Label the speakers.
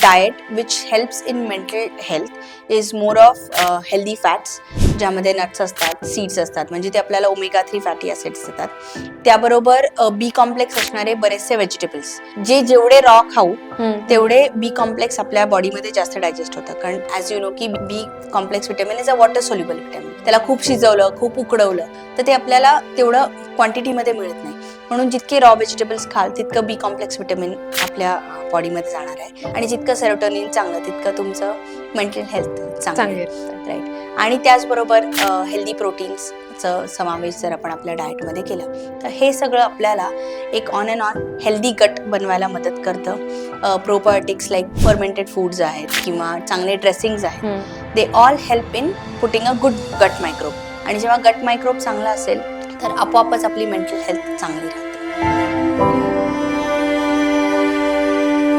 Speaker 1: Diet which helps in mental health is more of healthy fats, ज्यामध्ये nuts असतात, seeds असतात, म्हणजे ते आपल्याला ओमेगा 3 फॅटी ॲसिड्स देतात. त्याबरोबर बी कॉम्प्लेक्स असणारे बरेचसे व्हेजिटेबल्स, जे जेवढे रॉ खाऊ तेवढे बी कॉम्प्लेक्स आपल्या बॉडीमध्ये जास्त डायजेस्ट होतं. कारण ॲज यू नो की B complex vitamin is a water soluble vitamin. त्याला खूप शिजवलं, खूप उकडवलं तर ते आपल्याला तेवढं क्वांटिटीमध्ये मिळत नाही. म्हणून जितके रॉ व्हेजिटेबल्स खाल तितकं बी कॉम्प्लेक्स विटॅमिन आपल्या बॉडीमध्ये जाणार आहे, आणि जितकं सेरोटोनिन चांगलं तितकं तुमचं मेंटल हेल्थ चांगलं, राईट. आणि त्याचबरोबर हेल्दी प्रोटीन्सचं समावेश जर आपण आपल्या डाएटमध्ये केला तर हे सगळं आपल्याला एक on and on healthy gut बनवायला मदत करतं. प्रोबायोटिक्स लाईक फर्मेंटेड फूड्स आहेत किंवा चांगले ड्रेसिंग्स आहेत, they all help in putting a good गट मायक्रोब. आणि जेव्हा गट मायक्रोब चांगला असेल तर आपोआपच आपली मेंटल हेल्थ चांगली राहते.